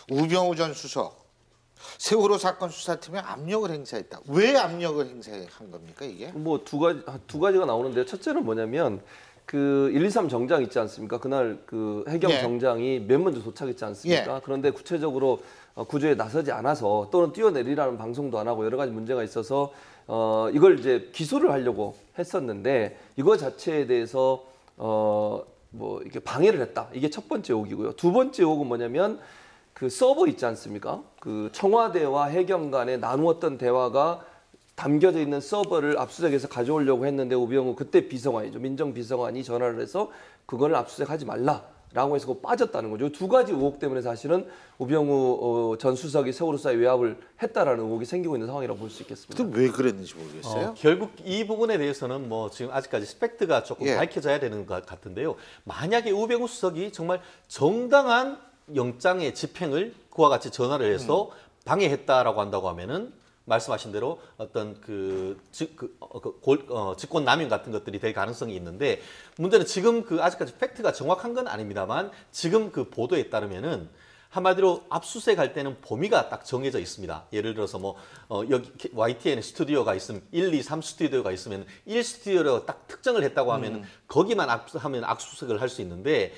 우병우 전 수석 세월호 사건 수사팀에 압력을 행사했다. 왜 압력을 행사한 겁니까 이게? 뭐 두 가지가 나오는데 첫째는 뭐냐면 그 123 정장 있지 않습니까? 그날 그 해경 예. 정장이 맨 먼저 도착했지 않습니까? 예. 그런데 구체적으로 구조에 나서지 않아서 또는 뛰어내리라는 방송도 안 하고 여러 가지 문제가 있어서 이걸 이제 기소를 하려고 했었는데 이거 자체에 대해서 뭐 이렇게 방해를 했다. 이게 첫 번째 의혹이고요. 두 번째 의혹은 뭐냐면 그 서버 있지 않습니까? 그 청와대와 해경 간에 나누었던 대화가 담겨져 있는 서버를 압수수색해서 가져오려고 했는데 우병우 그때 비서관이죠. 민정비서관이 전화를 해서 그걸 압수수색하지 말라라고 해서 그거 빠졌다는 거죠. 두 가지 의혹 때문에 사실은 우병우 전 수석이 세월호 수사에 외압을 했다라는 의혹이 생기고 있는 상황이라고 볼 수 있겠습니다. 또 왜 그랬는지 모르겠어요. 결국 이 부분에 대해서는 뭐 지금 아직까지 스펙트가 조금 예. 밝혀져야 되는 것 같은데요. 만약에 우병우 수석이 정말 정당한 영장의 집행을 그와 같이 전화를 해서 방해했다라고 한다고 하면은 말씀하신 대로 어떤 직권 남용 같은 것들이 될 가능성이 있는데 문제는 지금 그 아직까지 팩트가 정확한 건 아닙니다만 지금 그 보도에 따르면은 한마디로 압수수색할 때는 범위가 딱 정해져 있습니다. 예를 들어서 뭐 여기 YTN 스튜디오가 있으면 1, 2, 3 스튜디오가 있으면 1 스튜디오로 딱 특정을 했다고 하면 거기만 하면 압수수색을 할 수 있는데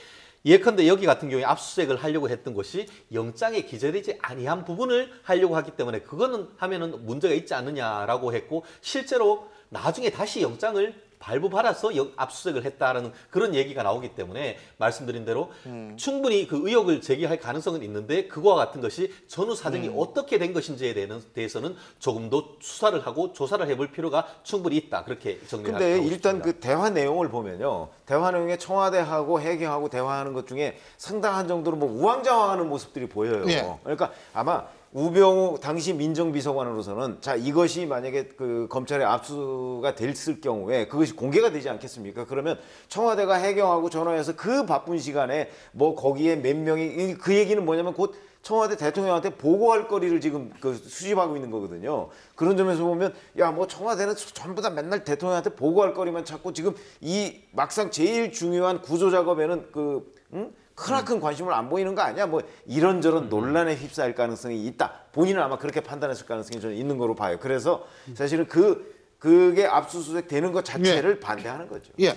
예컨대 여기 같은 경우에 압수수색을 하려고 했던 것이 영장에 기재되지 아니한 부분을 하려고 하기 때문에 그거는 하면은 문제가 있지 않느냐라고 했고 실제로 나중에 다시 영장을 발부받아서 압수수색을 했다라는 그런 얘기가 나오기 때문에 말씀드린 대로 충분히 그 의혹을 제기할 가능성은 있는데 그거와 같은 것이 전후 사정이 어떻게 된 것인지에 대해서는 조금 더 수사를 하고 조사를 해볼 필요가 충분히 있다. 그렇게 정리하고 근데 싶습니다. 일단 그 대화 내용을 보면요. 대화 내용에 청와대하고 해경하고 대화하는 것 중에 상당한 정도로 뭐 우왕좌왕하는 모습들이 보여요. 예. 그러니까 아마 우병우 당시 민정비서관으로서는 자 이것이 만약에 그 검찰에 압수가 됐을 경우에 그것이 공개가 되지 않겠습니까? 그러면 청와대가 해경하고 전화해서 그 바쁜 시간에 뭐 거기에 몇 명이 그 얘기는 뭐냐면 곧 청와대 대통령한테 보고할 거리를 지금 그 수집하고 있는 거거든요. 그런 점에서 보면 야 뭐 청와대는 전부 다 맨날 대통령한테 보고할 거리만 찾고 지금 이 막상 제일 중요한 구조 작업에는 크나큰 관심을 안 보이는 거 아니야? 뭐 이런저런 논란에 휩싸일 가능성이 있다. 본인은 아마 그렇게 판단했을 가능성이 저는 있는 거로 봐요. 그래서 사실은 그게 압수수색 되는 것 자체를 반대하는 거죠. 예.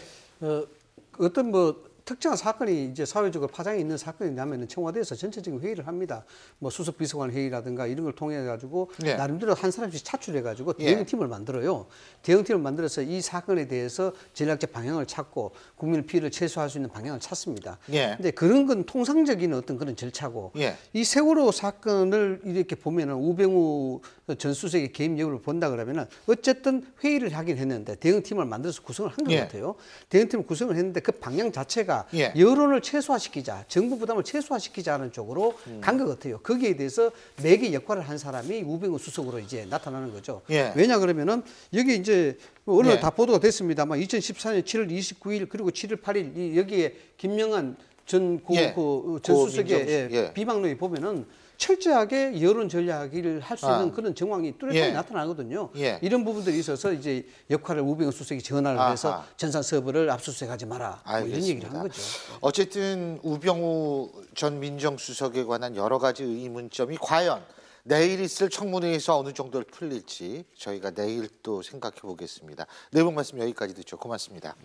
어떤 뭐 특정한 사건이 이제 사회적으로 파장이 있는 사건이 나면은 청와대에서 전체적인 회의를 합니다. 뭐 수석 비서관 회의라든가 이런 걸 통해 가지고 예. 나름대로 한 사람씩 차출해 가지고 예. 대응팀을 만들어요. 대응팀을 만들어서 이 사건에 대해서 전략적 방향을 찾고 국민 피해를 최소화할 수 있는 방향을 찾습니다. 예. 근데 그런 건 통상적인 어떤 그런 절차고 예. 이 세월호 사건을 이렇게 보면은 우병우 전 수석의 개입 여부를 본다 그러면은 어쨌든 회의를 하긴 했는데 대응팀을 만들어서 구성을 한 것 예. 같아요. 대응팀을 구성을 했는데 그 방향 자체가 예. 여론을 최소화시키자, 정부 부담을 최소화시키자는 쪽으로 간 것 같아요. 거기에 대해서 매개 역할을 한 사람이 우병우 수석으로 이제 나타나는 거죠. 예. 왜냐 그러면은 여기 이제 언론에 예. 다 보도가 됐습니다만 2014년 7월 29일 그리고 7월 8일 이 여기에 김명한 전 예. 전 수석의 민정수석. 예. 비방록에 보면은 철저하게 여론 전략을 할 수 있는 그런 정황이 뚜렷하게 예. 나타나거든요. 예. 이런 부분들이 있어서 이제 역할을 우병우 수석이 전화를 아하. 해서 전산 서버를 압수수색하지 마라. 뭐 이런 얘기를 한 거죠. 어쨌든 우병우 전 민정수석에 관한 여러 가지 의문점이 과연 내일 있을 청문회에서 어느 정도 풀릴지 저희가 내일 또 생각해 보겠습니다. 네 분 말씀 여기까지 듣죠. 고맙습니다.